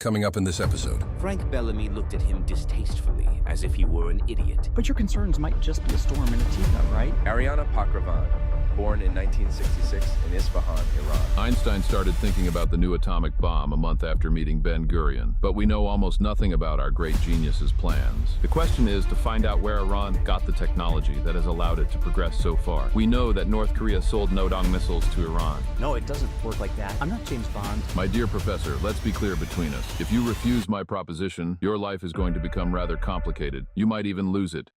coming up in this episode. Frank Bellamy looked at him distastefully, as if he were an idiot. But your concerns might just be a storm in a teacup, right? Ariana, born in 1966 in Isfahan, Iran. Einstein started thinking about the new atomic bomb a month after meeting Ben-Gurion, but we know almost nothing about our great genius's plans. The question is to find out where Iran got the technology that has allowed it to progress so far. We know that North Korea sold Nodong missiles to Iran. No, it doesn't work like that. I'm not James Bond. My dear professor, let's be clear between us. If you refuse my proposition, your life is going to become rather complicated. You might even lose it.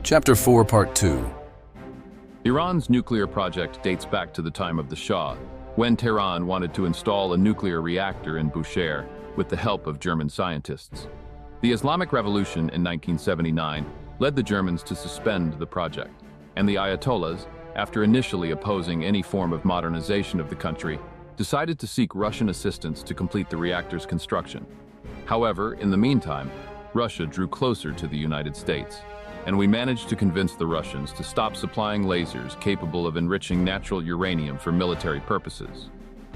Chapter 4, Part 2. Iran's nuclear project dates back to the time of the Shah, when Tehran wanted to install a nuclear reactor in Bushehr with the help of German scientists. The Islamic Revolution in 1979 led the Germans to suspend the project, and the Ayatollahs, after initially opposing any form of modernization of the country, decided to seek Russian assistance to complete the reactor's construction. However, in the meantime, Russia drew closer to the United States, and we managed to convince the Russians to stop supplying lasers capable of enriching natural uranium for military purposes.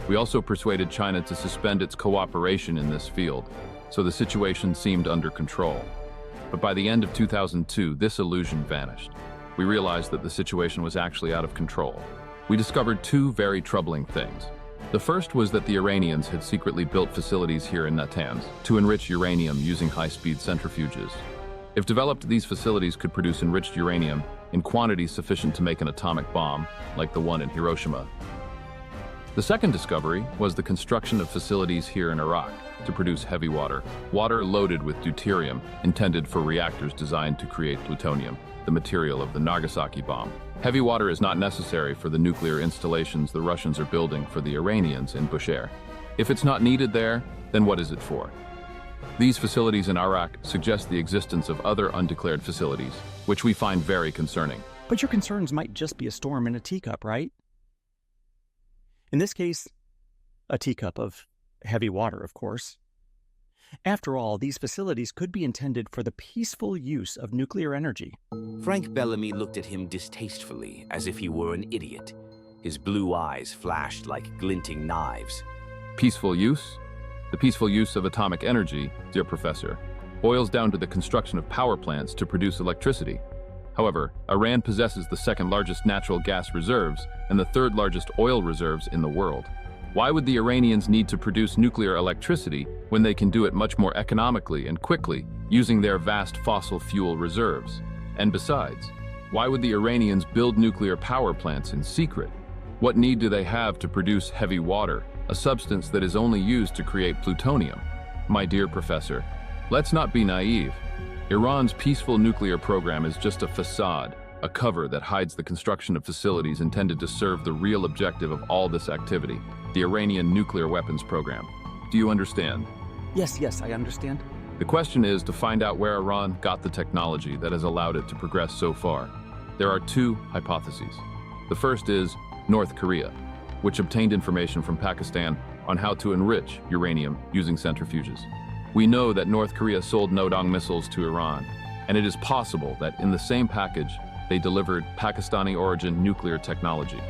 We also persuaded China to suspend its cooperation in this field, so the situation seemed under control. But by the end of 2002, this illusion vanished. We realized that the situation was actually out of control. We discovered two very troubling things. The first was that the Iranians had secretly built facilities here in Natanz to enrich uranium using high-speed centrifuges. If developed, these facilities could produce enriched uranium in quantities sufficient to make an atomic bomb, like the one in Hiroshima. The second discovery was the construction of facilities here in Iraq to produce heavy water loaded with deuterium, intended for reactors designed to create plutonium, the material of the Nagasaki bomb. Heavy water is not necessary for the nuclear installations the Russians are building for the Iranians in Bushehr. If it's not needed there, then what is it for? These facilities in Iraq suggest the existence of other undeclared facilities, which we find very concerning. But your concerns might just be a storm in a teacup, right? In this case, a teacup of heavy water, of course. After all, these facilities could be intended for the peaceful use of nuclear energy. Frank Bellamy looked at him distastefully, as if he were an idiot. His blue eyes flashed like glinting knives. Peaceful use? The peaceful use of atomic energy, dear professor, boils down to the construction of power plants to produce electricity. However, Iran possesses the second largest natural gas reserves and the third largest oil reserves in the world. Why would the Iranians need to produce nuclear electricity when they can do it much more economically and quickly using their vast fossil fuel reserves? And besides, why would the Iranians build nuclear power plants in secret? What need do they have to produce heavy water, a substance that is only used to create plutonium? My dear professor, let's not be naive. Iran's peaceful nuclear program is just a facade, a cover that hides the construction of facilities intended to serve the real objective of all this activity, the Iranian nuclear weapons program. Do you understand? Yes, I understand. The question is to find out where Iran got the technology that has allowed it to progress so far. There are two hypotheses. The first is North Korea, which obtained information from Pakistan on how to enrich uranium using centrifuges. We know that North Korea sold Nodong missiles to Iran, and it is possible that in the same package, they delivered Pakistani-origin nuclear technology.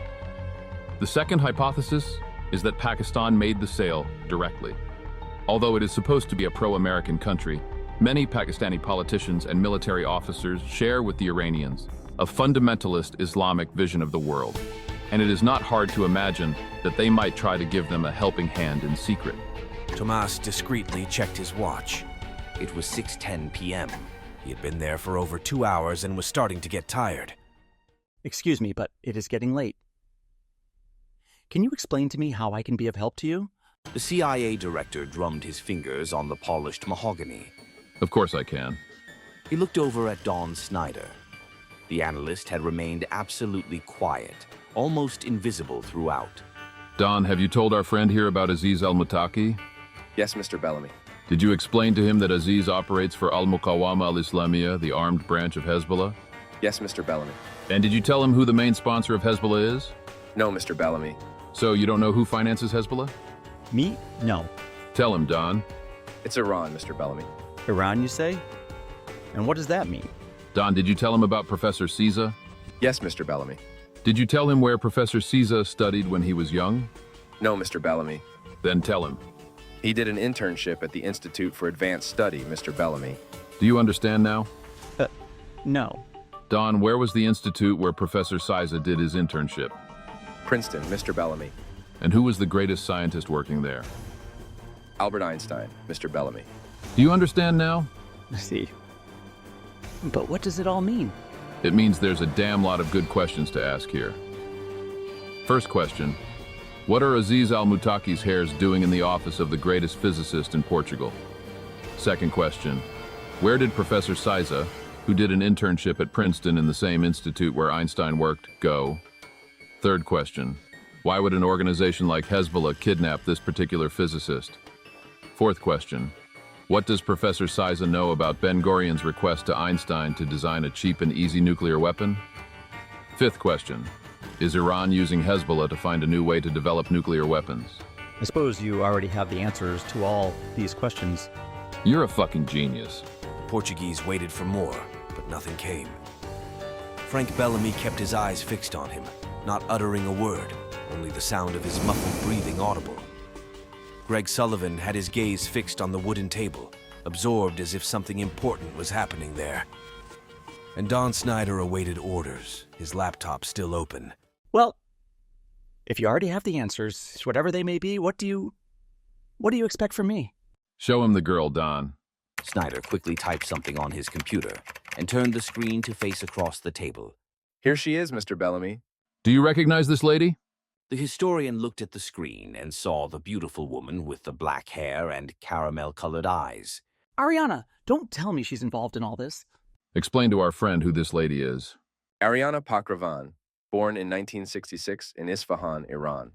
The second hypothesis is that Pakistan made the sale directly. Although it is supposed to be a pro-American country, many Pakistani politicians and military officers share with the Iranians a fundamentalist Islamic vision of the world, and it is not hard to imagine that they might try to give them a helping hand in secret. Thomas discreetly checked his watch. It was 6:10 p.m. He had been there for over 2 hours and was starting to get tired. Excuse me, but it is getting late. Can you explain to me how I can be of help to you? The CIA director drummed his fingers on the polished mahogany. Of course I can. He looked over at Dawn Snyder. The analyst had remained absolutely quiet, almost invisible throughout. Don, have you told our friend here about Aziz al-Muttaqi? Yes, Mr. Bellamy. Did you explain to him that Aziz operates for Al-Muqawama al-Islamiyya, the armed branch of Hezbollah? Yes, Mr. Bellamy. And did you tell him who the main sponsor of Hezbollah is? No, Mr. Bellamy. So you don't know who finances Hezbollah? Me? No. Tell him, Don. It's Iran, Mr. Bellamy. Iran, you say? And what does that mean? Don, did you tell him about Professor Caesar? Yes, Mr. Bellamy. Did you tell him where Professor Caesar studied when he was young? No, Mr. Bellamy. Then tell him. He did an internship at the Institute for Advanced Study, Mr. Bellamy. Do you understand now? No. Don, where was the institute where Professor Caesar did his internship? Princeton, Mr. Bellamy. And who was the greatest scientist working there? Albert Einstein, Mr. Bellamy. Do you understand now? I see. But what does it all mean? It means there's a damn lot of good questions to ask here. First question, what are Aziz Al-Mutaqi's hairs doing in the office of the greatest physicist in Portugal? Second question, where did Professor Caesar, who did an internship at Princeton in the same institute where Einstein worked, go? Third question, why would an organization like Hezbollah kidnap this particular physicist? Fourth question, what does Professor Caesar know about Ben-Gurion's request to Einstein to design a cheap and easy nuclear weapon? Fifth question, is Iran using Hezbollah to find a new way to develop nuclear weapons? I suppose you already have the answers to all these questions. You're a fucking genius. The Portuguese waited for more, but nothing came. Frank Bellamy kept his eyes fixed on him, not uttering a word, only the sound of his muffled breathing audible. Greg Sullivan had his gaze fixed on the wooden table, absorbed as if something important was happening there. And Don Snyder awaited orders, his laptop still open. Well, if you already have the answers, whatever they may be, what do you expect from me? Show him the girl, Don. Snyder quickly typed something on his computer and turned the screen to face across the table. Here she is, Mr. Bellamy. Do you recognize this lady? The historian looked at the screen and saw the beautiful woman with the black hair and caramel-colored eyes. Ariana, don't tell me she's involved in all this. Explain to our friend who this lady is. Ariana Pakravan, born in 1966 in Isfahan, Iran.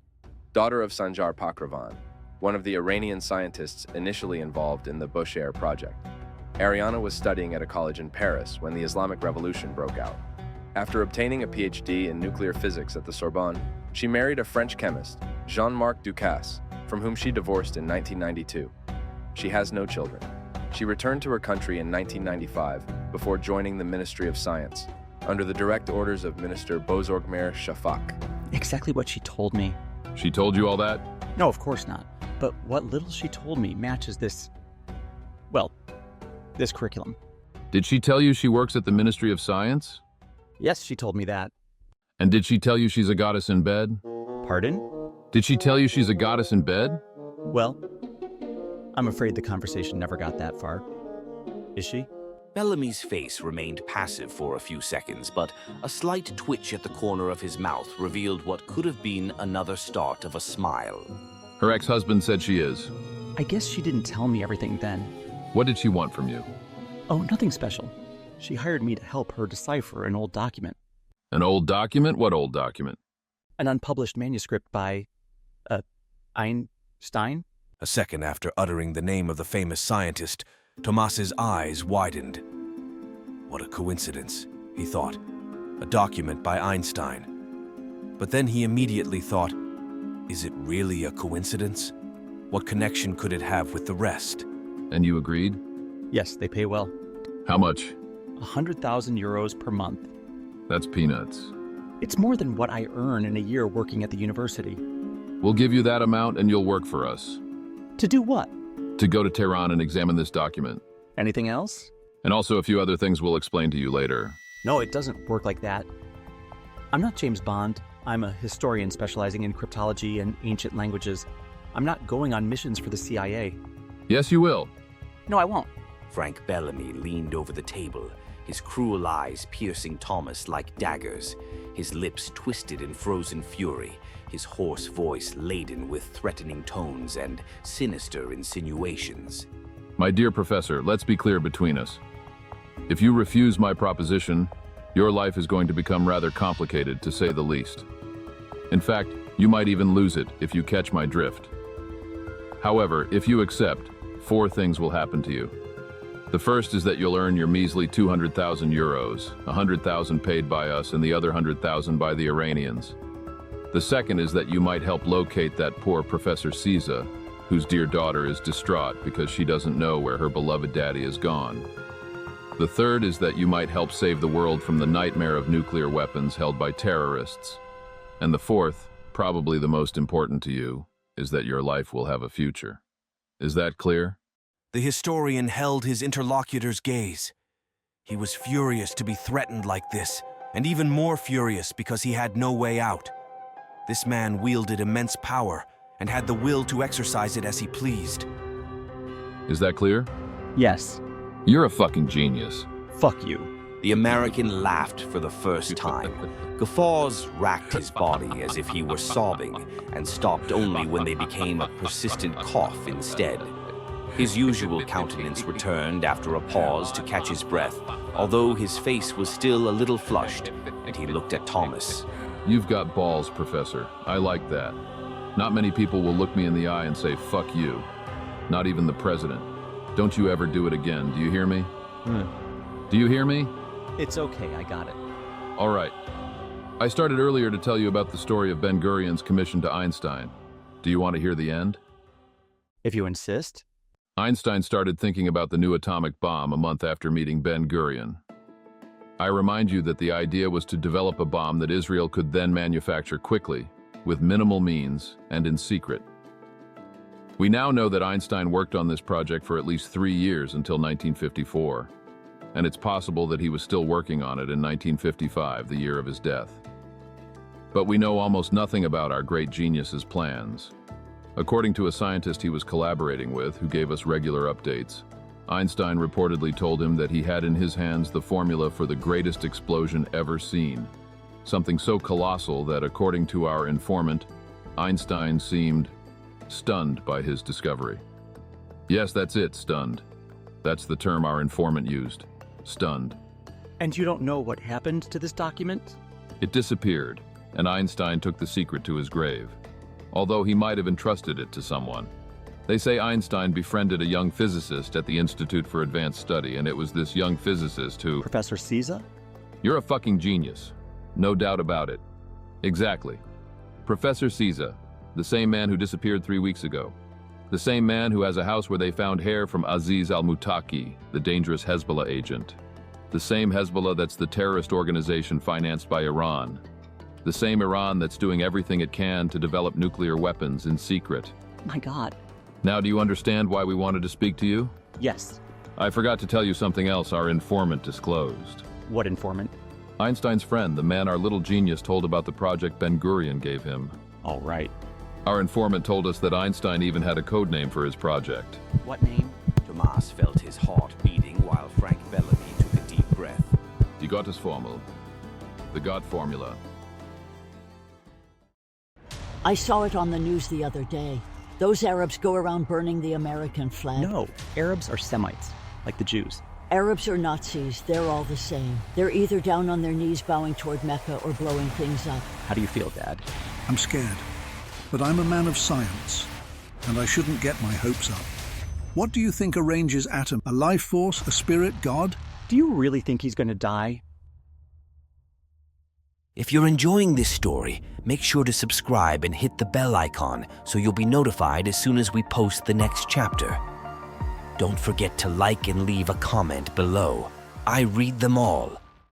Daughter of Sanjar Pakravan, one of the Iranian scientists initially involved in the Bushehr project. Ariana was studying at a college in Paris when the Islamic Revolution broke out. After obtaining a PhD in nuclear physics at the Sorbonne, she married a French chemist, Jean-Marc Ducasse, from whom she divorced in 1992. She has no children. She returned to her country in 1995 before joining the Ministry of Science, under the direct orders of Minister Bozorgmer Shafak. Exactly what she told me. She told you all that? No, of course not. But what little she told me matches this curriculum. Did she tell you she works at the Ministry of Science? Yes, she told me that. And did she tell you she's a goddess in bed? Pardon? Did she tell you she's a goddess in bed? Well, I'm afraid the conversation never got that far. Is she? Bellamy's face remained passive for a few seconds, but a slight twitch at the corner of his mouth revealed what could have been another start of a smile. Her ex-husband said she is. I guess she didn't tell me everything then. What did she want from you? Oh, nothing special. She hired me to help her decipher an old document. An old document? What old document? An unpublished manuscript by, Einstein? A second after uttering the name of the famous scientist, Tomas's eyes widened. What a coincidence, he thought. A document by Einstein. But then he immediately thought, is it really a coincidence? What connection could it have with the rest? And you agreed? Yes, they pay well. How much? 100,000 euros per month. That's peanuts. It's more than what I earn in a year working at the university. We'll give you that amount and you'll work for us. To do what? To go to Tehran and examine this document. Anything else? And also a few other things we'll explain to you later. No, it doesn't work like that. I'm not James Bond. I'm a historian specializing in cryptology and ancient languages. I'm not going on missions for the CIA. Yes, you will. No, I won't. Frank Bellamy leaned over the table, his cruel eyes piercing Thomas like daggers, his lips twisted in frozen fury, his hoarse voice laden with threatening tones and sinister insinuations. My dear professor, let's be clear between us. If you refuse my proposition, your life is going to become rather complicated, to say the least. In fact, you might even lose it if you catch my drift. However, if you accept, 4 things will happen to you. The first is that you'll earn your measly 200,000 euros, 100,000 paid by us and the other 100,000 by the Iranians. The second is that you might help locate that poor Professor Caesar, whose dear daughter is distraught because she doesn't know where her beloved daddy is gone. The third is that you might help save the world from the nightmare of nuclear weapons held by terrorists. And the fourth, probably the most important to you, is that your life will have a future. Is that clear? The historian held his interlocutor's gaze. He was furious to be threatened like this, and even more furious because he had no way out. This man wielded immense power and had the will to exercise it as he pleased. Is that clear? Yes. You're a fucking genius. Fuck you. The American laughed for the first time. Guffaws racked his body as if he were sobbing, and stopped only when they became a persistent cough instead. His usual countenance returned after a pause to catch his breath, although his face was still a little flushed, and he looked at Thomas. You've got balls, Professor. I like that. Not many people will look me in the eye and say, fuck you. Not even the president. Don't you ever do it again, do you hear me? Do you hear me? It's okay, I got it. All right. I started earlier to tell you about the story of Ben-Gurion's commission to Einstein. Do you want to hear the end? If you insist. Einstein started thinking about the new atomic bomb a month after meeting Ben-Gurion. I remind you that the idea was to develop a bomb that Israel could then manufacture quickly, with minimal means, and in secret. We now know that Einstein worked on this project for at least 3 years until 1954, and it's possible that he was still working on it in 1955, the year of his death. But we know almost nothing about our great genius's plans. According to a scientist he was collaborating with, who gave us regular updates, Einstein reportedly told him that he had in his hands the formula for the greatest explosion ever seen, something so colossal that, according to our informant, Einstein seemed stunned by his discovery. Yes, that's it, stunned. That's the term our informant used, stunned. And you don't know what happened to this document? It disappeared, and Einstein took the secret to his grave, although he might have entrusted it to someone. They say Einstein befriended a young physicist at the Institute for Advanced Study, and it was this young physicist who— Professor Caesar? You're a fucking genius. No doubt about it. Exactly. Professor Caesar, the same man who disappeared 3 weeks ago. The same man who has a house where they found hair from Aziz al-Muttaqi, the dangerous Hezbollah agent. The same Hezbollah that's the terrorist organization financed by Iran. The same Iran that's doing everything it can to develop nuclear weapons in secret. My God. Now, do you understand why we wanted to speak to you? Yes. I forgot to tell you something else our informant disclosed. What informant? Einstein's friend, the man our little genius told about the project Ben-Gurion gave him. All right. Our informant told us that Einstein even had a code name for his project. What name? Thomas felt his heart beating while Frank Bellamy took a deep breath. Die Gottesformel. The God formula. I saw it on the news the other day. Those Arabs go around burning the American flag. No, Arabs are Semites, like the Jews. Arabs or Nazis, they're all the same. They're either down on their knees bowing toward Mecca or blowing things up. How do you feel, Dad? I'm scared, but I'm a man of science, and I shouldn't get my hopes up. What do you think arranges atom? A life force, a spirit, God? Do you really think he's going to die? If you're enjoying this story, make sure to subscribe and hit the bell icon so you'll be notified as soon as we post the next chapter. Don't forget to like and leave a comment below. I read them all.